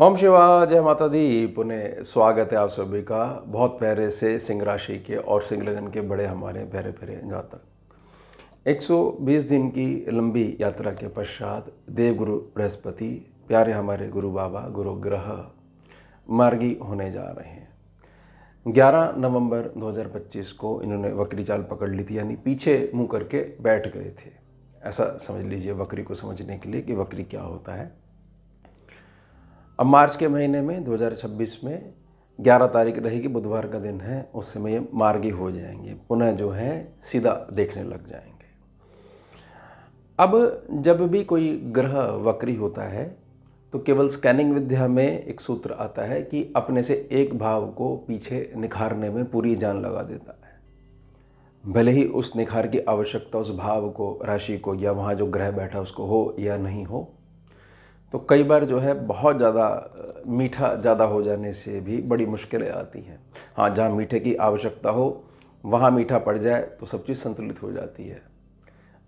ओम शिवा जय माता दी। पुनः स्वागत है आप सभी का बहुत प्यारे से सिंह राशि के और सिंह लगन के बड़े हमारे प्यारे प्यारे जातक 120 दिन की लंबी यात्रा के पश्चात देवगुरु बृहस्पति प्यारे हमारे गुरु बाबा गुरु ग्रह मार्गी होने जा रहे हैं। 11 नवंबर 2025 को इन्होंने वक्री चाल पकड़ ली थी, यानी पीछे मुंह करके बैठ गए थे। ऐसा समझ लीजिए वक्री को समझने के लिए कि वक्री क्या होता है। अब मार्च के महीने में 2026 में 11 तारीख रहेगी, बुधवार का दिन है, उस समय ये मार्गी हो जाएंगे, पुनः जो है सीधा देखने लग जाएंगे। अब जब भी कोई ग्रह वक्री होता है तो केवल स्कैनिंग विद्या में एक सूत्र आता है कि अपने से एक भाव को पीछे निखारने में पूरी जान लगा देता है। भले ही उस निखार की आवश्यकता उस भाव को, राशि को या वहाँ जो ग्रह बैठा उसको हो या नहीं हो, तो कई बार जो है बहुत ज़्यादा मीठा ज़्यादा हो जाने से भी बड़ी मुश्किलें आती हैं। हाँ, जहाँ मीठे की आवश्यकता हो वहाँ मीठा पड़ जाए तो सब चीज़ संतुलित हो जाती है।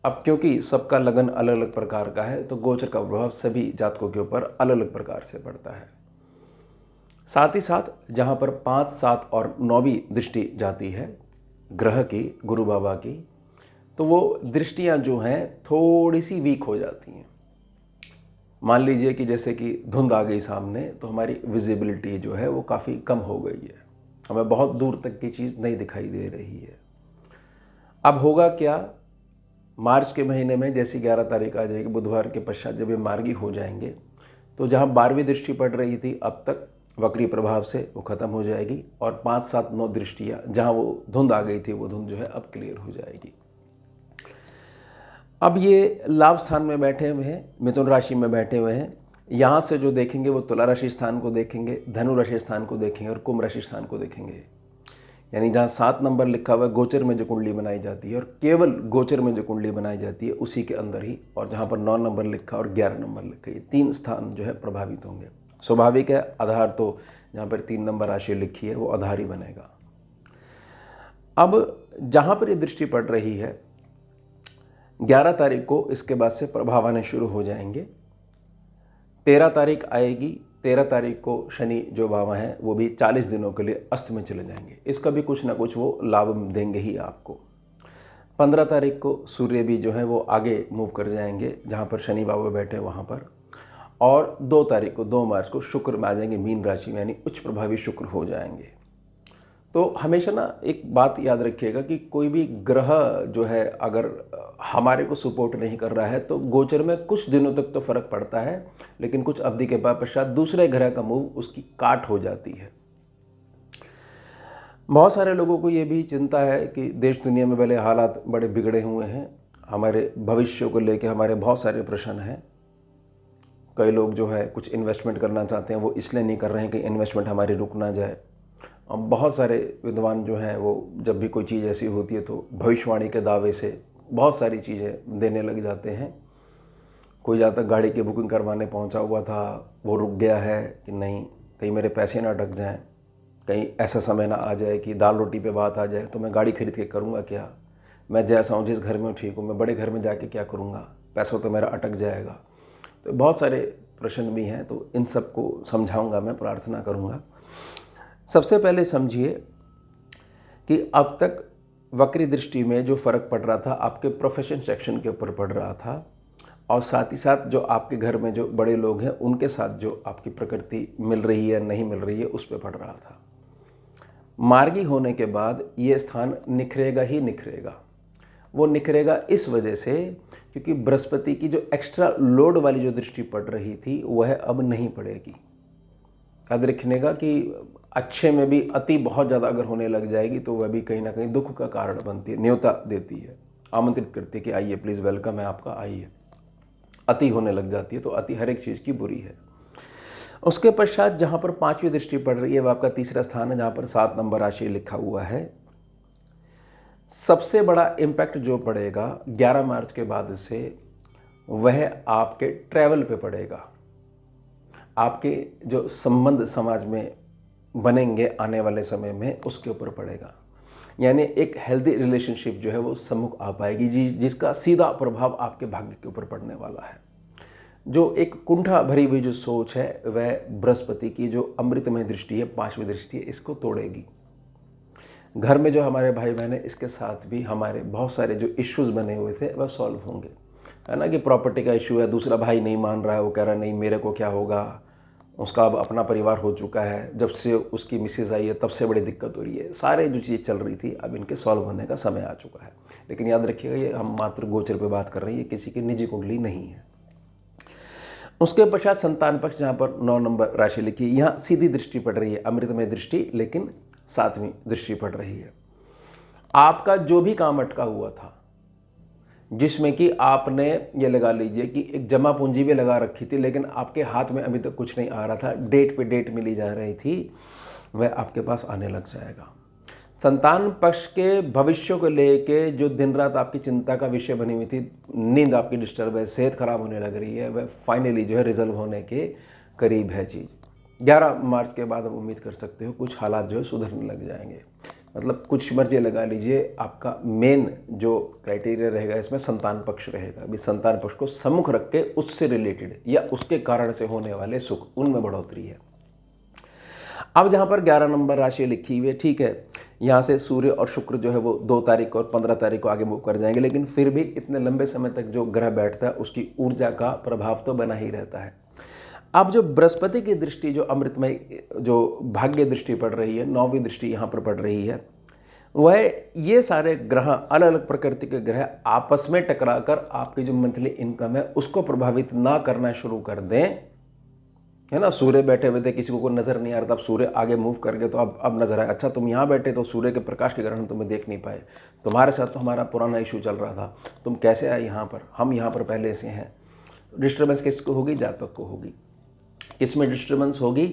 अब क्योंकि सबका लगन अलग अलग प्रकार का है तो गोचर का प्रभाव सभी जातकों के ऊपर अलग अलग प्रकार से पड़ता है। साथ ही साथ जहाँ पर 5, 7 और 9वीं दृष्टि जाती है ग्रह की, गुरु बाबा की, तो वो दृष्टियाँ जो हैं थोड़ी सी वीक हो जाती हैं। मान लीजिए कि जैसे कि धुंध आ गई सामने तो हमारी विजिबिलिटी जो है वो काफ़ी कम हो गई है, हमें बहुत दूर तक की चीज़ नहीं दिखाई दे रही है। अब होगा क्या, मार्च के महीने में जैसी 11 तारीख आ जाएगी, बुधवार के पश्चात जब ये मार्गी हो जाएंगे तो जहाँ 12वीं दृष्टि पड़ रही थी अब तक वक्री प्रभाव से, वो ख़त्म हो जाएगी और 5, 7, 9 दृष्टियाँ जहाँ वो धुंध आ गई थी वो धुंध जो है अब क्लियर हो जाएगी। अब ये लाभ स्थान में बैठे हुए हैं, मिथुन राशि में बैठे हुए हैं। यहाँ से जो देखेंगे वो तुला राशि स्थान को देखेंगे, धनु राशि स्थान को देखेंगे और कुंभ राशि स्थान को देखेंगे। यानी जहाँ 7 नंबर लिखा हुआ है गोचर में जो कुंडली बनाई जाती है, और केवल गोचर में जो कुंडली बनाई जाती है उसी के अंदर ही, और जहाँ पर 9 नंबर लिखा और 11 नंबर लिखा, ये 3 स्थान जो है प्रभावित होंगे। स्वाभाविक है, आधार तो जहाँ पर 3 नंबर राशि लिखी है वो आधार ही बनेगा। अब जहाँ पर ये दृष्टि पड़ रही है 11 तारीख को इसके बाद से प्रभाव आने शुरू हो जाएंगे। 13 तारीख आएगी, 13 तारीख को शनि जो बाबा हैं वो भी 40 दिनों के लिए अस्त में चले जाएंगे, इसका भी कुछ ना कुछ वो लाभ देंगे ही आपको। 15 तारीख को सूर्य भी जो है वो आगे मूव कर जाएंगे जहाँ पर शनि बाबा बैठे वहाँ पर, और 2 तारीख को 2 मार्च को शुक्र में आ जाएंगे मीन राशि में, यानी उच्च प्रभावी शुक्र हो जाएंगे। तो हमेशा ना एक बात याद रखिएगा कि कोई भी ग्रह जो है अगर हमारे को सपोर्ट नहीं कर रहा है तो गोचर में कुछ दिनों तक तो फर्क पड़ता है, लेकिन कुछ अवधि के बाद पश्चात दूसरे ग्रह का मूव उसकी काट हो जाती है। बहुत सारे लोगों को ये भी चिंता है कि देश दुनिया में पहले हालात बड़े बिगड़े हुए हैं, हमारे भविष्य को लेकर हमारे बहुत सारे प्रश्न हैं। कई लोग जो है कुछ इन्वेस्टमेंट करना चाहते हैं, वो इसलिए नहीं कर रहे हैं कि इन्वेस्टमेंट हमारी रुक ना जाए। अब बहुत सारे विद्वान जो हैं वो जब भी कोई चीज़ ऐसी होती है तो भविष्यवाणी के दावे से बहुत सारी चीज़ें देने लग जाते हैं। कोई ज़्यादा गाड़ी की बुकिंग करवाने पहुंचा हुआ था, वो रुक गया है कि नहीं, कहीं मेरे पैसे ना अटक जाएं, कहीं ऐसा समय ना आ जाए कि दाल रोटी पे बात आ जाए तो मैं गाड़ी खरीद के करूँगा क्या, मैं जैसा हूँ जिस घर में ठीक हूँ, मैं बड़े घर में जाके क्या करूँगा, पैसा तो मेरा अटक जाएगा। तो बहुत सारे प्रश्न भी हैं, तो इन सब को समझाऊँगा, मैं प्रार्थना करूँगा। सबसे पहले समझिए कि अब तक वक्री दृष्टि में जो फ़र्क पड़ रहा था आपके प्रोफेशन सेक्शन के ऊपर पड़ रहा था, और साथ ही साथ जो आपके घर में जो बड़े लोग हैं उनके साथ जो आपकी प्रकृति मिल रही है नहीं मिल रही है उस पर पड़ रहा था। मार्गी होने के बाद ये स्थान निखरेगा ही निखरेगा। वो निखरेगा इस वजह से क्योंकि बृहस्पति की जो एक्स्ट्रा लोड वाली जो दृष्टि पड़ रही थी वह अब नहीं पड़ेगी। याद रखिएगा कि अच्छे में भी अति बहुत ज़्यादा अगर होने लग जाएगी तो वह भी कहीं ना कहीं दुख का कारण बनती है, न्योता देती है, आमंत्रित करती है कि आइए प्लीज़, वेलकम है आपका, आइए। अति होने लग जाती है तो अति हर एक चीज़ की बुरी है। उसके पश्चात जहाँ पर 5वीं दृष्टि पड़ रही है वह आपका तीसरा स्थान है जहाँ पर 7 नंबर राशि लिखा हुआ है। सबसे बड़ा इम्पैक्ट जो पड़ेगा 11 मार्च के बाद से वह आपके ट्रैवल पे पड़ेगा। आपके जो संबंध समाज में बनेंगे आने वाले समय में उसके ऊपर पड़ेगा, यानी एक हेल्दी रिलेशनशिप जो है वो सम्मुख आ पाएगी जिसका सीधा प्रभाव आपके भाग्य के ऊपर पड़ने वाला है। जो एक कुंठा भरी हुई जो सोच है वह बृहस्पति की जो अमृतमय दृष्टि है, 5वीं दृष्टि है, इसको तोड़ेगी। घर में जो हमारे भाई बहन है, इसके साथ भी हमारे बहुत सारे जो इश्यूज बने हुए थे वह सॉल्व होंगे, है ना। कि प्रॉपर्टी का इशू है, दूसरा भाई नहीं मान रहा है, वो कह रहा है नहीं मेरे को क्या होगा, उसका अब अपना परिवार हो चुका है, जब से उसकी मिसेज आई है तब से बड़ी दिक्कत हो रही है, सारे जो चीज़ चल रही थी अब इनके सॉल्व होने का समय आ चुका है। लेकिन याद रखिएगा ये हम मात्र गोचर पे बात कर रहे हैं, ये किसी की निजी कुंडली नहीं है। उसके पश्चात संतान पक्ष, जहाँ पर 9 नंबर राशि लिखी, यहाँ सीधी दृष्टि पड़ रही है, अमृतमय दृष्टि, लेकिन 7वीं दृष्टि पड़ रही है। आपका जो भी काम अटका हुआ था, जिसमें कि आपने ये लगा लीजिए कि एक जमा पूंजी भी लगा रखी थी, लेकिन आपके हाथ में अभी तक कुछ नहीं आ रहा था, डेट पे डेट मिली जा रही थी, वह आपके पास आने लग जाएगा। संतान पक्ष के भविष्य को लेके जो दिन रात आपकी चिंता का विषय बनी हुई थी, नींद आपकी डिस्टर्ब है, सेहत खराब होने लग रही है, वह फाइनली जो है रिजल्व होने के करीब है चीज़। 11 मार्च के बाद आप उम्मीद कर सकते हो कुछ हालात जो है सुधरने लग जाएंगे। मतलब कुछ मर्जी लगा लीजिए, आपका मेन जो क्राइटेरिया रहेगा इसमें संतान पक्ष रहेगा। अभी संतान पक्ष को सम्मुख रख के उससे रिलेटेड या उसके कारण से होने वाले सुख, उनमें बढ़ोतरी है। अब जहाँ पर 11 नंबर राशि लिखी हुई है, ठीक है, यहाँ से सूर्य और शुक्र जो है वो 2 तारीख और 15 तारीख को आगे मूव कर जाएंगे, लेकिन फिर भी इतने लंबे समय तक जो ग्रह बैठता है उसकी ऊर्जा का प्रभाव तो बना ही रहता है। अब जो बृहस्पति की दृष्टि, जो अमृतमय जो भाग्य दृष्टि पड़ रही है, 9वीं दृष्टि यहाँ पर पड़ रही है, वह ये सारे ग्रह, अलग अलग प्रकृति के ग्रह आपस में टकराकर आपकी जो मंथली इनकम है उसको प्रभावित ना करना शुरू कर दें, है ना। सूर्य बैठे हुए थे, किसी को नज़र नहीं आ रहा था, अब सूर्य आगे मूव कर गए तो अब नज़र आया। अच्छा तुम यहाँ बैठे तो सूर्य के प्रकाश के कारण हम तुम्हें देख नहीं पाए, तुम्हारे साथ तो हमारा पुराना इशू चल रहा था, तुम कैसे आए यहाँ पर, हम यहाँ पर पहले से हैं। डिस्टर्बेंस किसको होगी? जातक को होगी। किस में डिस्टर्बेंस होगी?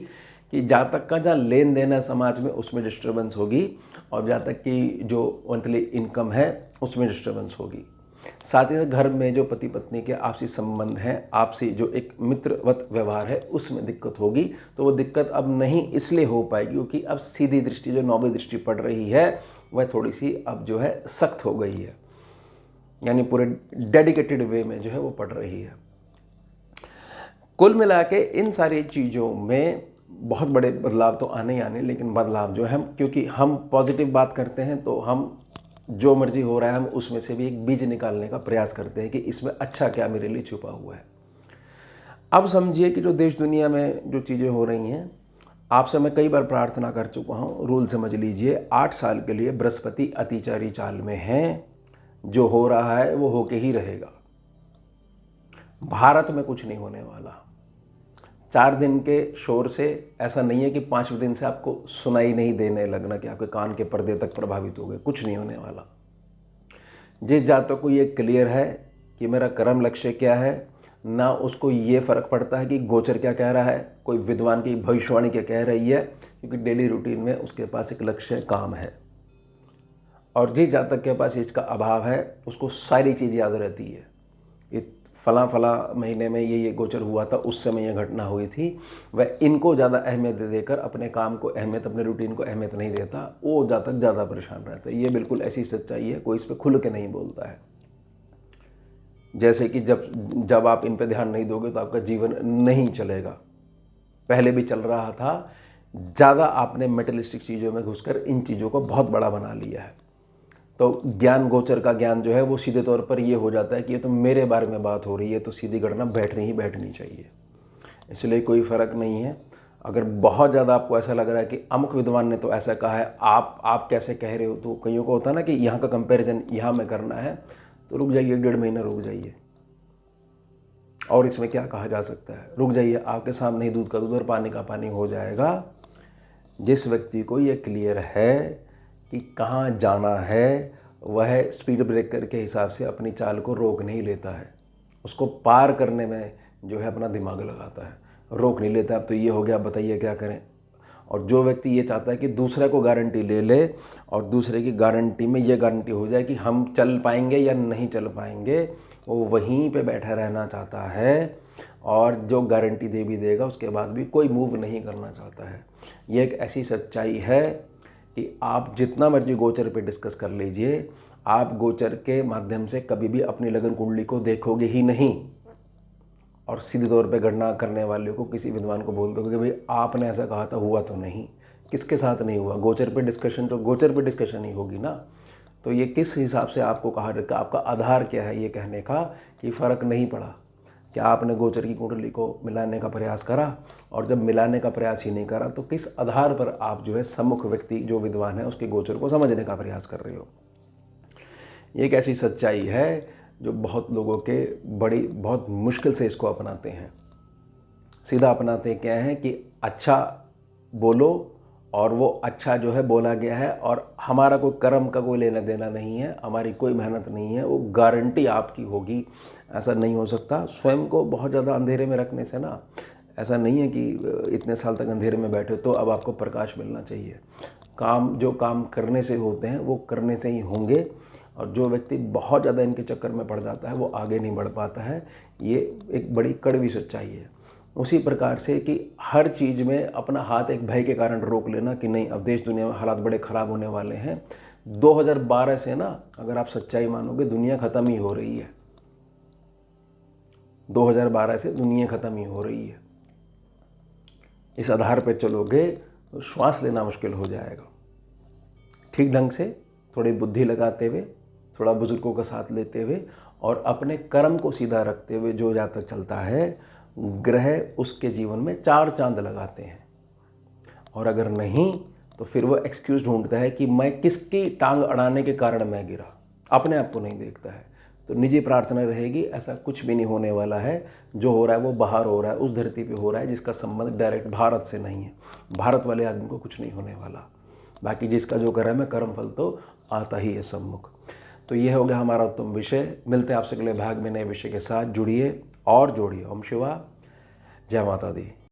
कि जातक का जहाँ लेन देन है समाज में उसमें डिस्टर्बेंस होगी, और जातक की जो मंथली इनकम है उसमें डिस्टर्बेंस होगी। साथ ही साथ घर में जो पति पत्नी के आपसी संबंध हैं, आपसी जो एक मित्रवत व्यवहार है उसमें दिक्कत होगी। तो वो दिक्कत अब नहीं इसलिए हो पाएगी क्योंकि अब सीधी दृष्टि जो 9वीं दृष्टि पड़ रही है वह थोड़ी सी अब जो है सख्त हो गई है, यानी पूरे डेडिकेटेड वे में जो है वो पड़ रही है। कुल मिला के इन सारी चीज़ों में बहुत बड़े बदलाव तो आने ही आने, लेकिन बदलाव जो है क्योंकि हम पॉजिटिव बात करते हैं तो हम जो मर्जी हो रहा है हम उसमें से भी एक बीज निकालने का प्रयास करते हैं कि इसमें अच्छा क्या मेरे लिए छुपा हुआ है। अब समझिए कि जो देश दुनिया में जो चीज़ें हो रही हैं, आपसे मैं कई बार प्रार्थना कर चुका हूँ, रूल समझ लीजिए, 8 साल के लिए बृहस्पति अतिचारी चाल में है, जो हो रहा है वो होके ही रहेगा। भारत में कुछ नहीं होने वाला। 4 दिन के शोर से ऐसा नहीं है कि 5वें दिन से आपको सुनाई नहीं देने लगना कि आपके कान के पर्दे तक प्रभावित हो गए, कुछ नहीं होने वाला। जिस जातक को ये क्लियर है कि मेरा कर्म लक्ष्य क्या है, ना उसको ये फ़र्क पड़ता है कि गोचर क्या कह रहा है, कोई विद्वान की भविष्यवाणी क्या कह रही है, क्योंकि डेली रूटीन में उसके पास एक लक्ष्य काम है। और जिस जातक के पास इसका अभाव है उसको सारी चीज़ याद रहती है, ये फला महीने में ये गोचर हुआ था, उस समय ये घटना हुई थी। वह इनको ज़्यादा अहमियत देकर अपने काम को अहमियत, अपने रूटीन को अहमियत नहीं देता, वो जातक ज़्यादा परेशान रहता है। ये बिल्कुल ऐसी सच्चाई है, कोई इस पर खुल के नहीं बोलता है। जैसे कि जब आप इन पे ध्यान नहीं दोगे तो आपका जीवन नहीं चलेगा। पहले भी चल रहा था, ज़्यादा आपने मेटलिस्टिक चीज़ों में घुसकर इन चीज़ों को बहुत बड़ा बना लिया है। तो ज्ञान, गोचर का ज्ञान जो है वो सीधे तौर पर ये हो जाता है कि ये तो मेरे बारे में बात हो रही है, तो सीधी गणना बैठनी चाहिए। इसलिए कोई फ़र्क नहीं है। अगर बहुत ज़्यादा आपको ऐसा लग रहा है कि अमुक विद्वान ने तो ऐसा कहा है, आप कैसे कह रहे हो, तो कईयों को होता है ना कि यहाँ का कंपैरिजन यहाँ में करना है, तो रुक जाइए, 1.5 महीना रुक जाइए। और इसमें क्या कहा जा सकता है, रुक जाइए, आपके सामने ही दूध का दूध और पानी का पानी हो जाएगा। जिस व्यक्ति को ये क्लियर है कि कहाँ जाना है, वह स्पीड ब्रेकर के हिसाब से अपनी चाल को रोक नहीं लेता है, उसको पार करने में जो है अपना दिमाग लगाता है, रोक नहीं लेता। अब तो ये हो गया, बताइए क्या करें। और जो व्यक्ति ये चाहता है कि दूसरे को गारंटी ले ले और दूसरे की गारंटी में ये गारंटी हो जाए कि हम चल पाएंगे या नहीं चल पाएंगे, वो वहीं पे बैठा रहना चाहता है, और जो गारंटी दे भी देगा उसके बाद भी कोई मूव नहीं करना चाहता है। ये एक ऐसी सच्चाई है कि आप जितना मर्जी गोचर पे डिस्कस कर लीजिए, आप गोचर के माध्यम से कभी भी अपनी लगन कुंडली को देखोगे ही नहीं। और सीधे तौर पे गणना करने वाले को, किसी विद्वान को बोल दो कि भाई आपने ऐसा कहा था, हुआ तो नहीं। किसके साथ नहीं हुआ? गोचर पे डिस्कशन तो गोचर पे डिस्कशन ही होगी ना। तो ये किस हिसाब से आपको कहा, आपका आधार क्या है ये कहने का कि फ़र्क नहीं पड़ा? क्या आपने गोचर की कुंडली को मिलाने का प्रयास करा? और जब मिलाने का प्रयास ही नहीं करा तो किस आधार पर आप जो है सम्मुख व्यक्ति जो विद्वान है उसके गोचर को समझने का प्रयास कर रहे हो? ये एक ऐसी सच्चाई है जो बहुत लोगों के बहुत मुश्किल से इसको अपनाते हैं। सीधा अपनाते क्या है कि अच्छा बोलो और वो अच्छा जो है बोला गया है और हमारा कोई कर्म का कोई लेना देना नहीं है, हमारी कोई मेहनत नहीं है, वो गारंटी आपकी होगी। ऐसा नहीं हो सकता। स्वयं को बहुत ज़्यादा अंधेरे में रखने से ना, ऐसा नहीं है कि इतने साल तक अंधेरे में बैठे तो अब आपको प्रकाश मिलना चाहिए। जो काम करने से होते हैं वो करने से ही होंगे। और जो व्यक्ति बहुत ज़्यादा इनके चक्कर में पड़ जाता है वो आगे नहीं बढ़ पाता है। ये एक बड़ी कड़वी सच्चाई है। उसी प्रकार से कि हर चीज़ में अपना हाथ एक भय के कारण रोक लेना कि नहीं, अब देश दुनिया में हालात बड़े ख़राब होने वाले हैं। 2012 से ना, अगर आप सच्चाई मानोगे, दुनिया ख़त्म ही हो रही है। 2012 से दुनिया ख़त्म ही हो रही है। इस आधार पर चलोगे तो श्वास लेना मुश्किल हो जाएगा। ठीक ढंग से थोड़ी बुद्धि लगाते हुए, थोड़ा बुजुर्गों का साथ लेते हुए और अपने कर्म को सीधा रखते हुए जो जातक चलता है, ग्रह उसके जीवन में 4 चांद लगाते हैं। और अगर नहीं तो फिर वो एक्सक्यूज़ ढूंढता है कि मैं किसकी टांग अड़ाने के कारण मैं गिरा, अपने आप को नहीं देखता है। तो निजी प्रार्थना रहेगी, ऐसा कुछ भी नहीं होने वाला है। जो हो रहा है वो बाहर हो रहा है, उस धरती पे हो रहा है जिसका संबंध डायरेक्ट भारत से नहीं है। भारत वाले आदमी को कुछ नहीं होने वाला। बाकी जिसका जो कर्म है, कर्म फल तो आता ही है सम्मुख। तो ये हो गया हमारा उत्तम विषय। मिलते हैं आपसे अगले भाग में नए विषय के साथ। जुड़िए और जोड़िए। ओम शिवा, जय माता दी।